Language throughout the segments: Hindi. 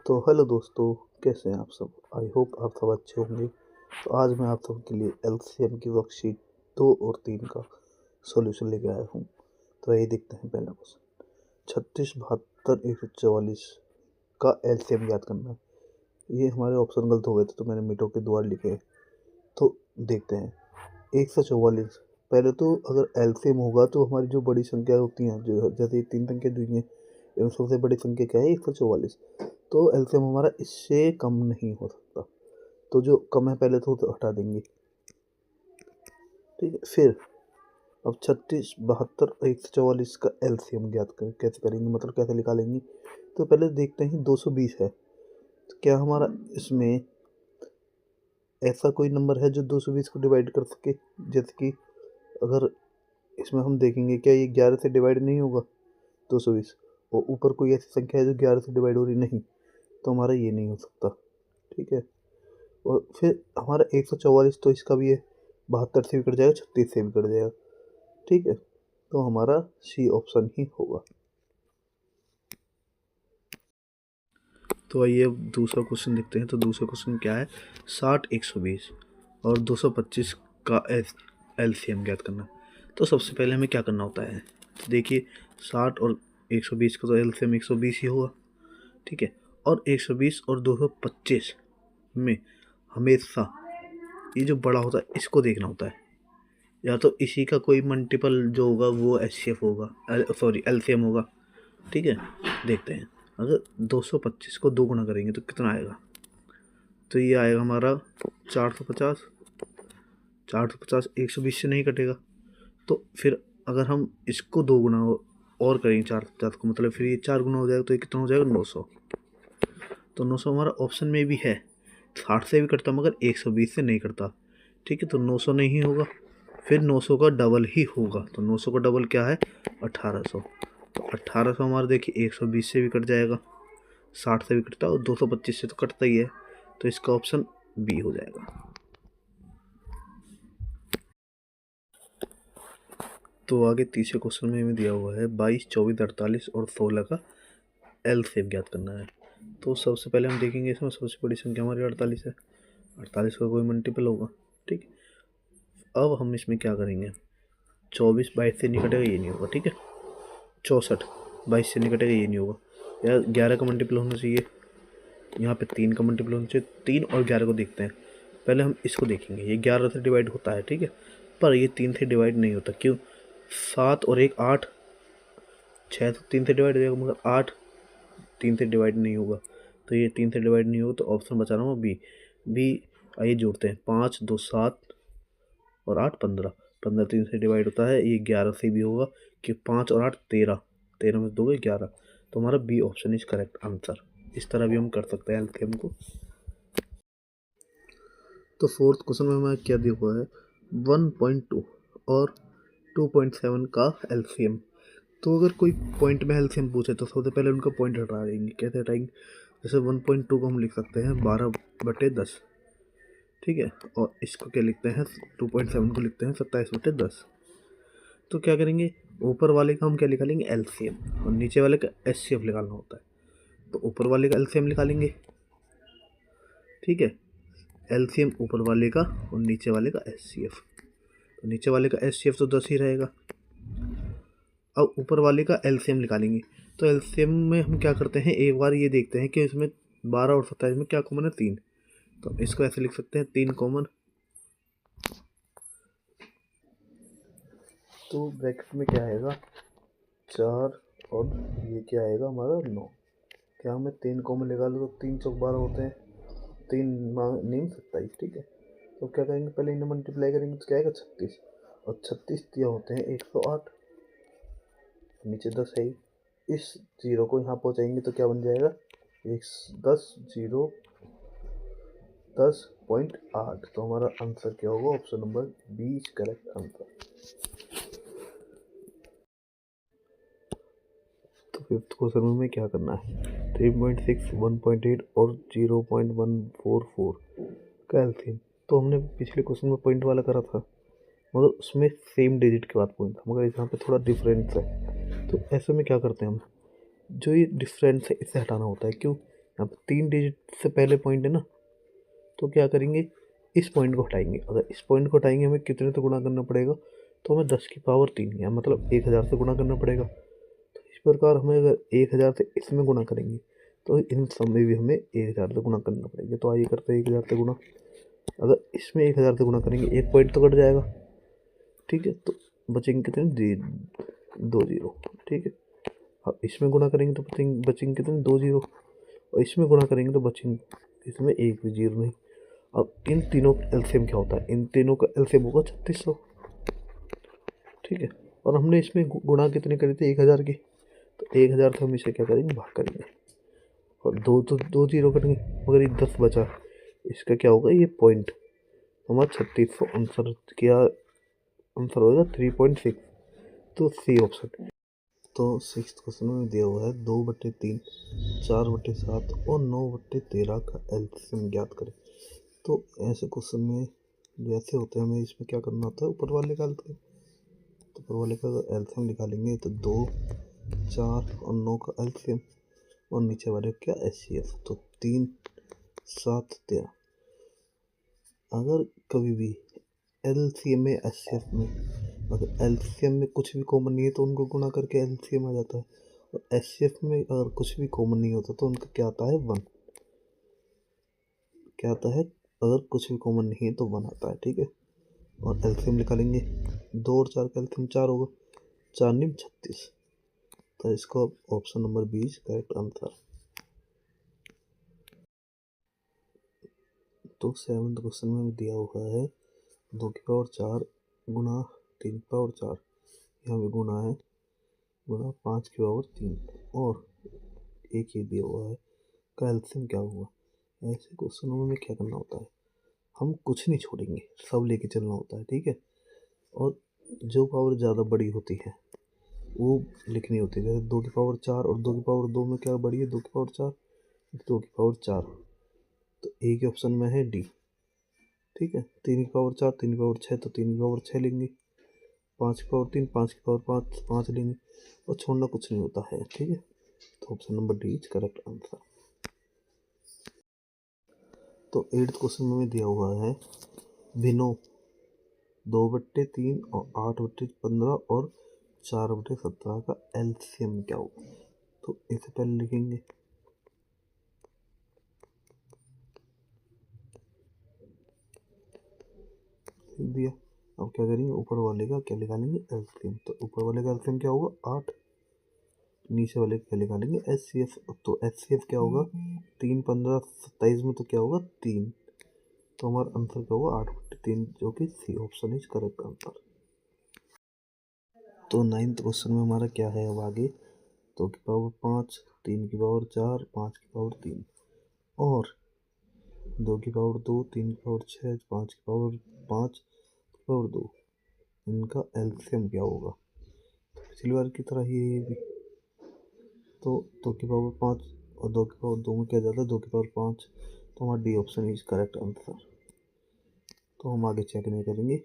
तो हेलो दोस्तों, कैसे हैं आप सब। आई होप आप सब अच्छे होंगे। तो आज मैं आप सबके लिए एलसीएम की वर्कशीट 2 और 3 का सॉल्यूशन लेके आया हूँ। तो यही देखते हैं। पहला क्वेश्चन, 36, 72, 144 का एलसीएम याद करना है। ये हमारे ऑप्शन गलत हो गए थे तो मैंने मीटों के द्वारा लिखे। तो देखते हैं 144। पहले तो अगर एलसीएम होगा तो हमारी जो बड़ी संख्या होती हैं, जो जैसे 3 संख्या दी हैं, इनमें सबसे बड़ी संख्या क्या है? 144। तो एलसीएम हमारा इससे कम नहीं हो सकता। तो जो कम है पहले तो हटा देंगे। ठीक है, फिर अब 36, 72, 144 का एलसीएम ज्ञात कर कैसे करेंगे, मतलब कैसे निकालेंगे। तो पहले देखते हैं 220 है, तो क्या हमारा इसमें ऐसा कोई नंबर है जो 220 को डिवाइड कर सके। जैसे कि अगर इसमें हम देखेंगे, क्या ये 11 से डिवाइड नहीं होगा 220, और ऊपर कोई ऐसी संख्या है जो 11 से डिवाइड हो रही नहीं, तो हमारा ये नहीं हो सकता। ठीक है, और फिर हमारा 144 तो इसका भी है, 72 से भी कट जाएगा, 36 से भी कट जाएगा। ठीक है, तो हमारा सी ऑप्शन ही होगा। तो आइए अब दूसरा क्वेश्चन देखते हैं। तो दूसरा क्वेश्चन क्या है? 60, 120 और 225 का एलसीएम ज्ञात करना। तो सबसे पहले हमें क्या करना होता है, तो देखिए 60 और 120 का तो एलसीएम 120 ही होगा। ठीक है, और 120 और 225 में हमेशा ये जो बड़ा होता है इसको देखना होता है, या तो इसी का कोई मल्टीपल जो होगा वो एचसीएफ होगा, सॉरी एलसीएम होगा। ठीक है, देखते हैं। अगर 225 को 2 गुना करेंगे तो कितना आएगा, तो ये आएगा हमारा 450। 450 120 से नहीं कटेगा, तो फिर अगर हम इसको 2 गुना और करेंगे 450 को, मतलब फिर ये 4 गुना हो जाएगा, तो ये कितना हो जाएगा 900। तो 900 हमारा ऑप्शन में भी है। 60 से भी कटता मगर 120 से नहीं कटता। ठीक है, तो 900 नहीं होगा, फिर 900 का डबल ही होगा। तो 900 का डबल क्या है? 1800। तो 1800 हमारा देखिए 120 से भी कट जाएगा, 60 से भी कटता है, और 225 से तो कटता ही है। तो इसका ऑप्शन बी हो जाएगा। तो आगे तीसरे क्वेश्चन में हमें दिया हुआ है 22, 24, 48 और 16 का एलसीएम ज्ञात करना है। तो सबसे पहले हम देखेंगे, इसमें सबसे बड़ी संख्या हमारी 48 है। 48 का कोई मल्टीपल होगा। ठीक, अब हम इसमें क्या करेंगे, 24 22 से नहीं कटेगा, ये नहीं होगा। ठीक है, 64 22 से नहीं कटेगा, ये नहीं होगा। यार 11 का मल्टीपल होना चाहिए, यहाँ पे 3 का मल्टीपल होना चाहिए। 3 और 11 को देखते हैं। पहले हम इसको देखेंगे, ये 11 से डिवाइड होता है। ठीक है, पर ये 3 से डिवाइड नहीं होता। क्यों? 7 और 1 8, 6 तो 3 से डिवाइड हो जाएगा, मगर 8 3 से डिवाइड नहीं होगा। तो ये 3 से डिवाइड नहीं होगा, तो ऑप्शन बचा रहा हूँ बी। बी आइए जोड़ते हैं, 5 2 7 और 8 15। 15 3 से डिवाइड होता है, ये 11 से भी होगा, कि 5 और 8 13, 13 में 2 गए 11। तो हमारा B option is correct answer. इस तरह भी हम कर सकते हैं एलसीएम को। तो फोर्थ क्वेश्चन में हमें क्या दिया हुआ है, 1.2 और 2.7 का एलसीएम। तो अगर कोई पॉइंट में एलसीएम पूछे तो सबसे पहले उनका पॉइंट हटा देंगे। कैसे हटाएंगे? जैसे 1.2 को हम लिख सकते हैं 12/10। ठीक है, और इसको क्या लिखते हैं, 2.7 को लिखते हैं 27/10। तो क्या करेंगे, ऊपर वाले का हम क्या निकालेंगे, एलसीएम, और नीचे वाले का एचसीएफ निकालना होता है। तो ऊपर वाले का एलसीएम निकालेंगे। ठीक है, एलसीएम ऊपर वाले का और नीचे वाले का एचसीएफ। तो नीचे वाले का एचसीएफ तो 10 ही रहेगा। अब ऊपर वाले का एलसीएम निकालेंगे। तो एलसीएम में हम क्या करते हैं, एक बार ये देखते हैं कि इसमें 12 और 27 में क्या कॉमन है, 3। तो इसको ऐसे लिख सकते हैं, 3 कॉमन। तो ब्रैकेट में क्या आएगा, 4, और ये क्या आएगा हमारा 9। क्या हमें 3 कॉमन निकालो तो 3 चौक 12 होते हैं, 3 नेम 27। ठीक है, तो क्या करेंगे, पहले इन्हें मल्टीप्लाई करेंगे तो क्या आएगा 36, और 36 दिया होते हैं 108, नीचे 10 है। इस जीरो को यहाँ पहुँचाएंगे तो क्या बन जाएगा, 10.8। तो हमारा आंसर क्या होगा, option number B is correct answer. तो फिफ्थ क्वेश्चन में हमें क्या करना है, 3.6, 1.8 और 0.144 का एलसीएम। तो हमने पिछले क्वेश्चन में पॉइंट वाला करा था, मगर उसमें सेम डिजिट के बाद पॉइंट था, मगर यहाँ पे थोड़ा डिफरेंस है। तो ऐसे में क्या करते हैं हम, जो ये डिफरेंस है इसे हटाना होता है। क्यों? अब 3 डिजिट से पहले पॉइंट है ना, तो क्या करेंगे, इस पॉइंट को हटाएंगे। अगर इस पॉइंट को हटाएंगे हमें कितने से गुणा करना पड़ेगा, तो हमें 10 की पावर 3 या मतलब 1000 से गुणा करना पड़ेगा। तो इस प्रकार हमें अगर 1000 से इसमें गुणा करेंगे तो इन सब में भी हमें 1000 से गुणा करना पड़ेगा। तो आइए करते हैं 1000 से गुणा। अगर इसमें 1000 से गुणा करेंगे एक पॉइंट तो कट जाएगा, ठीक है, तो बचेंगे कितने, 2 जीरो, ठीक है। अब इसमें गुणा करेंगे तो बचेंगे कितने, 2 जीरो, और इसमें गुणा करेंगे तो बचेंगे इसमें एक भी जीरो नहीं। अब इन तीनों का एलसीएम क्या होता है, इन तीनों का एलसीएम होगा 3600, ठीक है। और हमने इसमें गुणा कितने करे थे, 1000 की, तो 1000 से हम इसे क्या करेंगे, भाग करेंगे, और दो तो 2 जीरो करेंगे, मगर ये 10 बचा, इसका क्या होगा, ये पॉइंट हमारा 3600 आंसर क्या आंसर होगा 3.6, तो सी ऑप्शन। तो 6th क्वेश्चन में दिया हुआ है 2/3, 4/7 और 9/13 का एलसीएम ज्ञात करें। तो ऐसे क्वेश्चन में जैसे होते हैं हमें इसमें क्या करना होता है, ऊपर वाले का एलसीएम, तो ऊपर वाले का एलसीएम निकालेंगे तो 2, 4 और 9 का एलसीएम, और नीचे वाले क्या एचसीएफ, तो 3, 7, 13। अगर कभी भी एलसीएम में एचसीएफ में अगर एलसीएम में कुछ भी कॉमन नहीं है तो उनको गुणा करके एलसीएम आ जाता है, और एचसीएफ में अगर कुछ भी कॉमन नहीं होता तो उनका क्या आता है, 1, क्या आता है, अगर कुछ भी कॉमन नहीं है तो 1 आता है, ठीक है। और एलसीएम निकालेंगे, 2 और 4 का एलसीएम 4 होगा, 4 नहीं 36, तो इसका ऑप्शन नंबर 20 करेक्ट आंसर। तो 7th क्वेश्चन में दिया हुआ है 2 की पावर 4 गुणा 3 की पावर 4, यहाँ भी गुणा है, गुणा 5 की पावर 3, और एक ही दिया हुआ है का एलसीएम क्या हुआ। ऐसे क्वेश्चनों में क्या करना होता है, हम कुछ नहीं छोड़ेंगे, सब लेके चलना होता है, ठीक है। और जो पावर ज़्यादा बड़ी होती है वो लिखनी होती है, जैसे 2 की पावर 4 और 2 की पावर 2 में क्या बड़ी है, 2 की पावर 4, 2 की पावर 4, तो एक ऑप्शन में है डी, ठीक है। 3 की पावर 4, 3 की पावर 6, तो 3 की पावर 6 लेंगे, 5 की पावर 3, 5 की पावर 5, 5 लेंगे, और छोड़ना कुछ नहीं होता है, ठीक है। तो option number D is correct answer. तो 8th क्वेश्चन में दिया हुआ है भिन्नो 2/3 और 8/15 और 4/17 का एलसीएम क्या होगा। तो इसे पहले लिखेंगे, लिख दिया। अब क्या करेंगे, ऊपर वाले का क्या निकालेंगे, एलसीएम, तो ऊपर वाले का एलसीएम क्या होगा 8, नीचे वाले का निकालेंगे एचसीएफ, तो एचसीएफ क्या होगा 3, 15, 27 में तो क्या होगा 3, तो हमारा आंसर क्या होगा 8/3, जो कि C option is correct answer. तो 9th क्वेश्चन में हमारा क्या है अब आगे, 2 की पावर 5, 3 की पावर 4, 5 की पावर 3, और 2 की पावर 2, 3 की पावर 6, 5 की पावर 5 की पावर 2, इनका एलसीएम क्या होगा। तो पिछली बार की तरह ही ये भी, तो 2 की पावर 5 और 2 की पावर 2 में क्या जाता है, 2 की पावर 5, तो हमारा D option is correct answer. तो हम आगे चेक नहीं करेंगे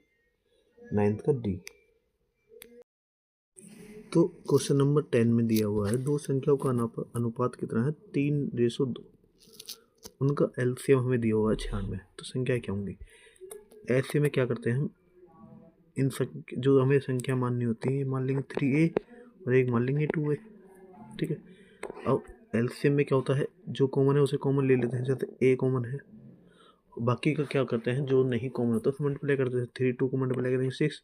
9th का डी। तो क्वेश्चन नंबर 10 में दिया हुआ है दो संख्याओं का अनुपात कितना है, 3:2, उनका एलसीएम हमें दिया हुआ है 96, तो संख्या क्या होंगी। ऐसे में क्या करते हैं हम, इन जो हमें संख्या माननी होती है, मान लेंगे 3a और एक मान लेंगे 2a, ठीक है। अब एलसीएम में क्या होता है, जो कॉमन है उसे कॉमन ले लेते हैं, जैसे a कॉमन है, बाकी का क्या करते हैं, जो नहीं कॉमन होता तो मल्टीप्लाई करते हैं, 3 2 को मल्टीप्लाई करेंगे 6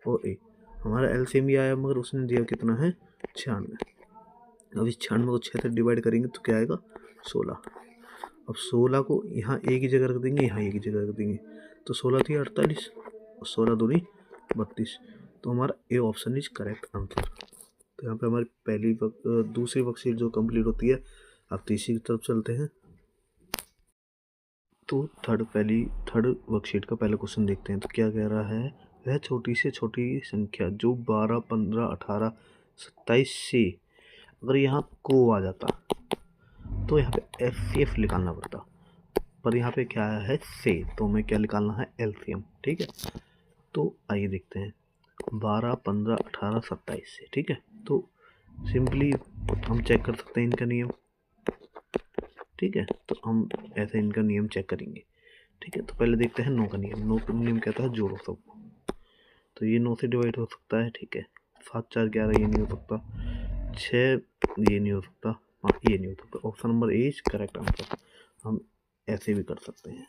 और a, हमारा एलसीएम भी आया, मगर उसने दिया कितना है 96। अब इस 96 को 6 से डिवाइड करेंगे तो क्या आएगा 16। अब 16 को यहाँ एक ही जगह रख देंगे, यहाँ एक ही जगह रख देंगे, तो 16 थी 48 और 16 दूनी 32, तो हमारा A option is correct answer. तो यहाँ पे हमारी दूसरी वर्कशीट जो कंप्लीट होती है, आप तीसरी की तरफ चलते हैं। तो थर्ड वर्कशीट का पहला क्वेश्चन देखते हैं। तो क्या कह रहा है, वह छोटी से छोटी संख्या जो 12, 15, 18, 27 से अगर यहाँ को आ जाता तो यहाँ पे एफ निकालना पड़ता, पर यहाँ पे क्या है से, तो हमें क्या निकालना है एलसीएम, ठीक है। तो आइए देखते हैं 12, 15, 18, 27 से, ठीक है। तो सिंपली हम चेक कर सकते हैं इनका नियम, ठीक है, तो हम ऐसे इनका नियम चेक करेंगे। ठीक है, तो पहले देखते हैं 9 का नियम। 9 का नियम कहता है जोड़ो सबको, तो ये 9 से डिवाइड हो सकता है। ठीक है, 7 4 11 ये नहीं हो सकता, 6 ये नहीं हो सकता, हाँ ये नहीं हो सकता। Option number A is correct answer. हम ऐसे भी कर सकते हैं।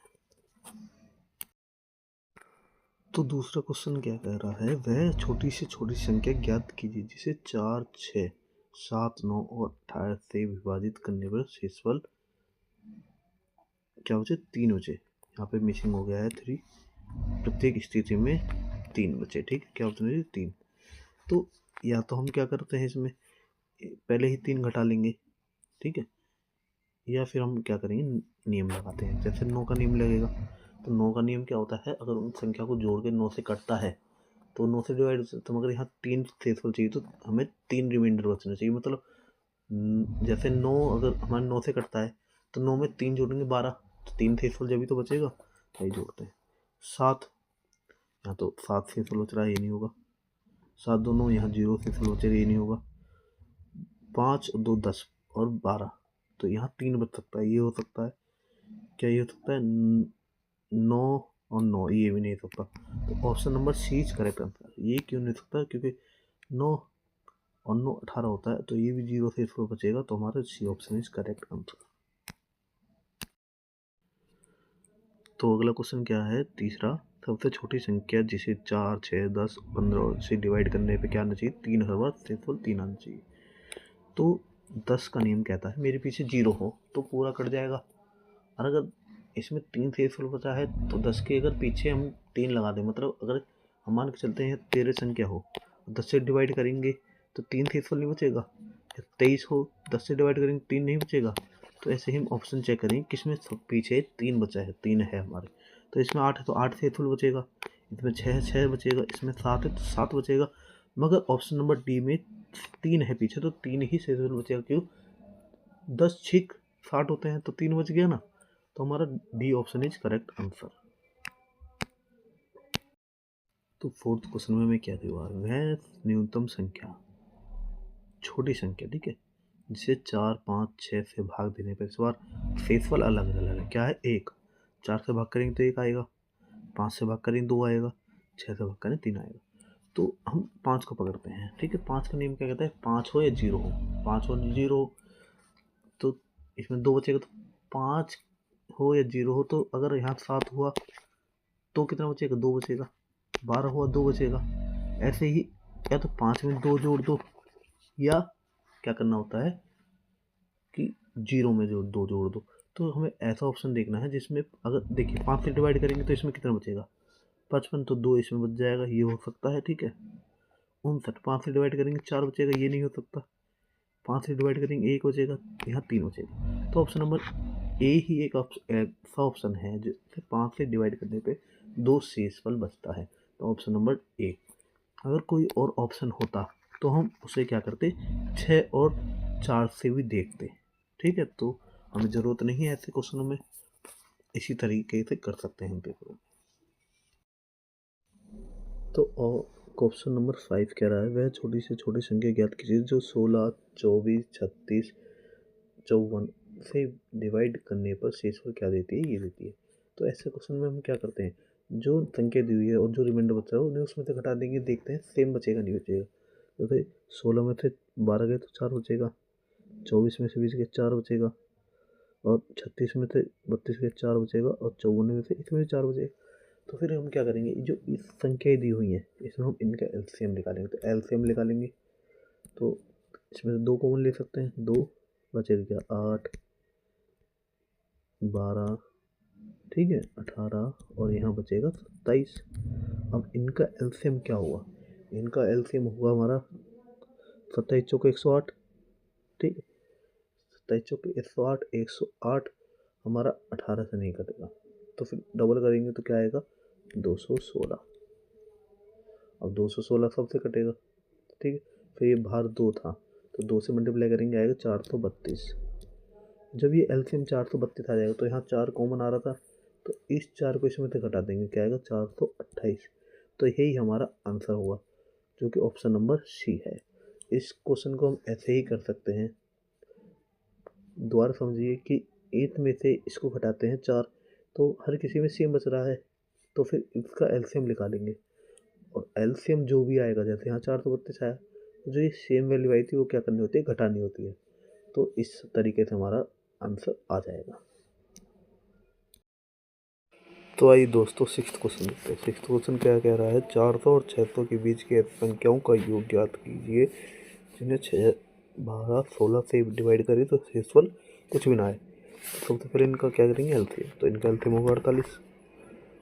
तो दूसरा क्वेश्चन क्या कह रहा है, वह छोटी से छोटी संख्या ज्ञात कीजिए जिसे 4 6 7 9 और 18 से विभाजित करने पर शेषफल क्या बचे, 3 बचे। यहाँ पे मिसिंग हो गया है 3, प्रत्येक स्थिति में 3 बचे। ठीक है, क्या ऑप्शन है 3। तो या तो हम क्या करते हैं, इसमें पहले ही 3 घटा लेंगे। ठीक है, या फिर हम क्या करेंगे, नियम लगाते हैं। जैसे 9 का नियम लगेगा, तो 9 का नियम क्या होता है, अगर उन संख्या को जोड़ के 9 से कटता है तो 9 से डिवाइड, तो मगर यहाँ 3 शेषफल चाहिए, तो हमें 3 रिमाइंडर बचना चाहिए। मतलब जैसे 9 अगर हमारे 9 से कटता है तो 9 में 3 जोड़ेंगे 12, तो 3 शेषफल जब भी तो बचेगा, यही जोड़ते हैं। 7, यहाँ तो 7 शेषफल बच रहा है, ये नहीं होगा। 7 2 9, यहाँ 0 शेषफल बचेगा, ये नहीं होगा। 5 और 2 10 और 12, तो यहाँ 3 बच सकता है, ये हो सकता है। क्या ये हो सकता है, 9 और 9, ये भी नहीं हो सकता। तो option number C is correct answer. ये क्यों नहीं सकता, क्योंकि 9 और 9 18 होता है, तो ये भी 0 से इसको बचेगा, तो हमारा C option is correct answer. तो अगला क्वेश्चन क्या है, तीसरा, सबसे छोटी संख्या जिसे 4 6 10 15 से डिवाइड करने पे क्या आना चाहिए, 3 हर बार शेषफल 3 आना चाहिए। तो 10 का नियम कहता है मेरे पीछे 0 हो तो पूरा कट जाएगा, और अगर इसमें 3 शेषफल बचा है तो 10 के अगर पीछे हम 3 लगा दें, मतलब अगर हम मान के चलते हैं 13 संख्या हो, 10 से डिवाइड करेंगे तो 3 शेषफल नहीं बचेगा। 23 हो, 10 से डिवाइड करेंगे 3 नहीं बचेगा। तो ऐसे ही हम ऑप्शन चेक करेंगे किसमें पीछे 3 बचा है, 3 है हमारे। तो इसमें 8 है तो 8 शेषफल बचेगा, इसमें 6 है 6 बचेगा, इसमें 7 है तो 7 बचेगा। मगर ऑप्शन नंबर डी में 3 है पीछे, तो 3 ही शेषफल बचेगा। क्यों, 10 छिक 60 होते हैं, तो 3 बच गया ना, तो हमारा D option is correct answer. तो फोर्थ क्वेश्चन में मैं क्या दिया, वह न्यूनतम संख्या, छोटी संख्या, ठीक है, जिसे 4 5 6 से भाग देने पर, इस बार शेषफल अलग अलग है। क्या है, 1, 4 से भाग करेंगे तो 1 आएगा, 5 से भाग करेंगे 2 आएगा, 6 से भाग करें 3 आएगा। तो हम 5 को पकड़ते हैं। ठीक है, 5 का नियम क्या कहता है, 5 हो या 0 हो, 5 हो 0 हो, तो इसमें 2 बचेगा। तो 5 हो या 0 हो, तो अगर यहाँ 7 हुआ तो कितना बचेगा, 2 बचेगा। 12 हुआ 2 बचेगा। ऐसे ही या तो 5 में 2 जोड़ दो, या क्या करना होता है कि 0 में जो 2 जोड़ दो। तो हमें ऐसा ऑप्शन देखना है जिसमें, अगर देखिए 5 से डिवाइड करेंगे तो इसमें कितना बचेगा, 55, तो 2 इसमें बच जाएगा, ये हो सकता है। ठीक है, 59, 5 से डिवाइड करेंगे 4 बचेगा, ये नहीं हो सकता। 5 से डिवाइड करेंगे 1 बचेगा, यहाँ 3 बचेगा। तो ऑप्शन नंबर ए ही एक ऐसा ऑप्शन है जिससे 5 से डिवाइड करने पे 2 शेषफल बचता है। तो ऑप्शन नंबर ए। अगर कोई और ऑप्शन होता तो हम उसे क्या करते, 6 और 4 से भी देखते। ठीक है, तो हमें ज़रूरत नहीं है ऐसे क्वेश्चनों में, इसी तरीके से कर सकते हैं हम पेपर में। तो क्वेश्चन नंबर 5 कह रहा है, वह छोटी से छोटी संख्या ज्ञात कीजिए जो 16 24 36 54 से डिवाइड करने पर शेषफल क्या देती है, ये देती है। तो ऐसे क्वेश्चन में हम क्या करते हैं, जो संख्या दी हुई है और जो रिमाइंडर बचा है उन्हें उसमें से घटा देंगे, देखते हैं सेम बचेगा नहीं बचेगा। जैसे 16 में से 12 गए तो 4 बचेगा, 24 में से 20 गए 4 बचेगा, और 36 में से 32 गए 4 बचेगा, और 54 में से इसमें 4 बचेगा। तो फिर हम क्या करेंगे, जो इस संख्याएँ दी हुई हैं इसमें हम इनका एलसीएम निकालेंगे। तो एलसीएम निकालेंगे तो इसमें से 2 कॉमन ले सकते हैं, 2 बचेगा क्या, 8 12, ठीक है, 18, और यहाँ बचेगा 27। अब इनका एलसीएम क्या हुआ, इनका एलसीएम हुआ हमारा 27 चौके 108। ठीक है, 27 चौके 108, 108 हमारा 18 से नहीं कटेगा, तो फिर डबल करेंगे तो क्या आएगा, 216। अब 216 सबसे कटेगा। ठीक है, फिर ये बाहर 2 था तो 2 से मल्टीप्लाई करेंगे आएगा 432। जब ये एलसीएम 432 आ जाएगा तो यहाँ 4 कॉमन आ रहा था, तो इस 4 को इसमें से घटा देंगे, क्या आएगा 428। तो यही हमारा आंसर हुआ, जो कि ऑप्शन नंबर सी है। इस क्वेश्चन को हम ऐसे ही कर सकते हैं, दोबारा समझिए कि 8 में से इसको घटाते हैं 4, तो हर किसी में सेम बच रहा है, तो फिर इसका एलसीएम निकालेंगे। और एलसीएम जो भी आएगा, जैसे यहाँ 432 आया, जो ये सेम वैल्यू आई थी वो क्या करनी होती है, घटानी होती है। तो इस तरीके से हमारा आंसर आ जाएगा। तो आइए दोस्तों सिक्स्थ क्वेश्चन देखते हैं। सिक्स्थ क्वेश्चन क्या कह रहा है, 400 और 600 के बीच की संख्याओं का योग ज्ञात कीजिए जिन्हें 6, 12, 16 से डिवाइड करें तो शेषफल कुछ भी ना आए। तो सबसे पहले इनका क्या करेंगे, एलसीएम। तो इनका एलसीएम होगा 48।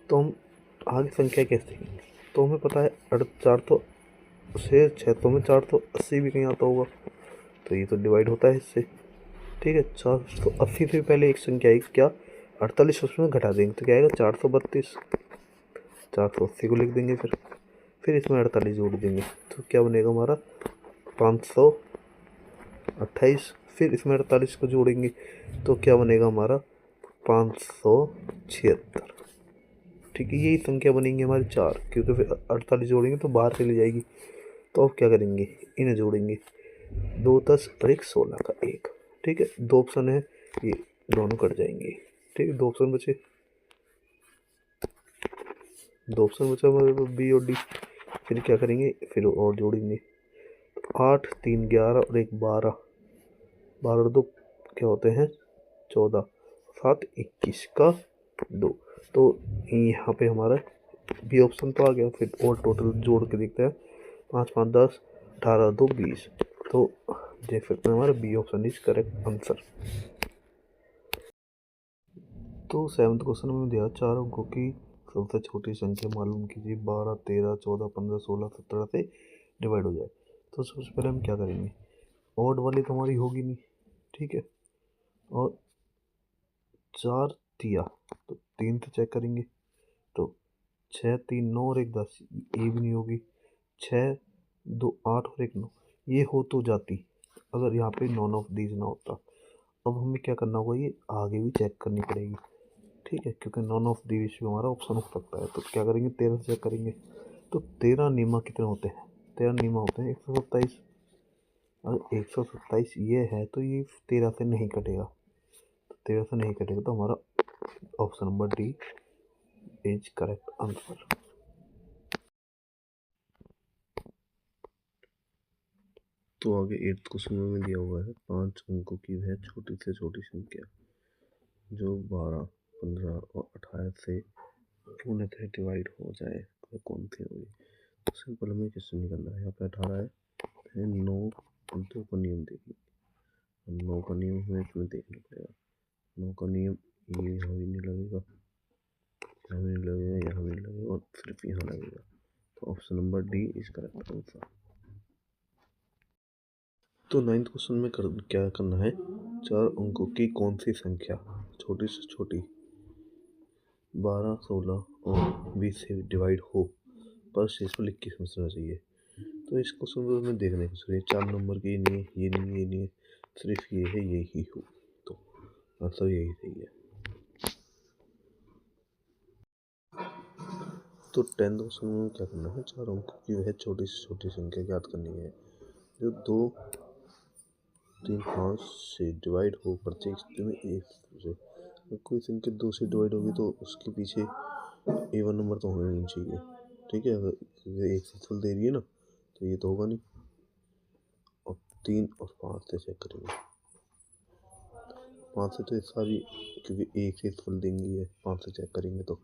तो हम आगे संख्या कैसे देखेंगे, तो हमें पता है 400 से 600 में 480 भी कहीं आता होगा, तो ये तो डिवाइड होता है इससे। ठीक है, 480 से पहले एक संख्या आई क्या, 48, उसमें घटा देंगे तो क्या आएगा 432। 480 को लिख देंगे, फिर इसमें 48 जोड़ देंगे तो क्या बनेगा हमारा 528। फिर इसमें 48 को जोड़ेंगे तो क्या बनेगा हमारा 576। ठीक है, यही संख्या बनेंगी हमारी 4, क्योंकि फिर 48 जोड़ेंगे तो बाहर चली जाएगी। तो अब क्या करेंगे, इन्हें जोड़ेंगे, 2 10 और 1 16 का 1। ठीक है, 2 ऑप्शन है, ये दोनों कट जाएंगे। ठीक है, 2 ऑप्शन बचे, 2 ऑप्शन बचा हमारे पास बी और डी। फिर क्या करेंगे, फिर और जोड़ेंगे, 8 3 11 और 1 12, 12 और 2 क्या होते हैं 14, 7 21 का 2। तो यहाँ पे हमारा बी ऑप्शन तो आ गया। फिर और टोटल जोड़ के देखते हैं, 5 5 10, 18 2 20। तो देख सकते हैं हमारा B option is correct answer. तो 7th क्वेश्चन में दिया 4 अंकों की सबसे छोटी संख्या मालूम कीजिए 12 13 14 15 16 17 से डिवाइड हो जाए। तो सबसे पहले हम क्या करेंगे, ऑड वाली तो हमारी होगी नहीं। ठीक है, और 4 दिया तो 3 से चेक करेंगे, तो 6 3 9 और 1 10, ये भी नहीं होगी। 6 2 8 और 1 9, ये हो तो जाती अगर यहाँ पे नॉन ऑफ दीज ना होता। अब हमें क्या करना होगा, ये आगे भी चेक करनी पड़ेगी। ठीक है, क्योंकि नॉन ऑफ दीज भी हमारा ऑप्शन हो सकता है। तो क्या करेंगे, 13 से चेक करेंगे, तो 13 नीमा कितने होते हैं, 13 नीमा होते हैं 127। अगर 127 ये है तो ये 13 से नहीं कटेगा, तो 13 से नहीं कटेगा, तो हमारा option number D is correct answer. तो आगे 8th क्वेश्चन में दिया हुआ है 5 अंकों की वह छोटी से छोटी संख्या जो 12 15 और 18 से पूर्णतः डिवाइड हो जाए, वह कौन सी होगी। तो सिंपल हमें किससे नहीं करना है, यहाँ पे 18 है 9, 2 का नियम देखिए, 9 का नियम हमें इसमें देखना पड़ेगा। 9 का नियम ये यहाँ भी नहीं लगेगा, यहाँ भी नहीं लगेगा, यहाँ भी नहीं लगेगा, और सिर्फ यहाँ लगेगा। तो option number D is correct answer. तो 9th क्वेश्चन में क्या करना है, 4 अंकों की कौन सी संख्या छोटी से छोटी 12 16 और 20 से डिवाइड हो पर शेष लिख के समझना चाहिए। तो इस क्वेश्चन को हमें देखने को चाहिए, 4 नंबर की नहीं है, ये नहीं है, ये नहीं है, सिर्फ ये है, ये ही हो, तो आंसर यही सही है। तो 10th क्वेश्चन में क्या करना है, 4 अंकों की वह छोटी से छोटी संख्या ज्ञात करनी है जो 2 3 5 से डिवाइड हो प्रत्येक स्थिति में 1 से। कोई संख्या 2 से डिवाइड होगी तो उसके पीछे इवन नंबर तो होना नहीं चाहिए। ठीक है, अगर 1 से फुल दे रही है ना तो ये तो होगा नहीं। और 3 और 5 से चेक करेंगे, 5 से तो ये सारी, क्योंकि 1 से फुल देंगी है, 5 से चेक करेंगे तो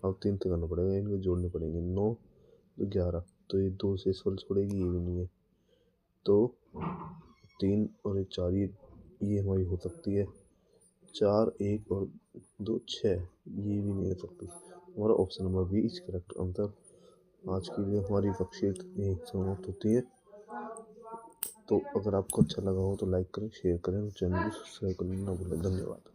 अब 3 से करना पड़ेगा, इनको जोड़ने पड़ेंगे, 9 तो 11, तो ये 2 से फुल छोड़ेगी, ये भी नहीं है, तो 3 और 1 4, ये हमारी हो सकती है, 4 1 और 2 6, ये भी नहीं हो सकती। हमारा option number B is correct answer. आज की वीडियो हमारी वर्कशीट यहीं समाप्त होती है। तो अगर आपको अच्छा लगा हो तो लाइक करें, शेयर करें, चैनल को सब्सक्राइब करना ना भूलें। धन्यवाद।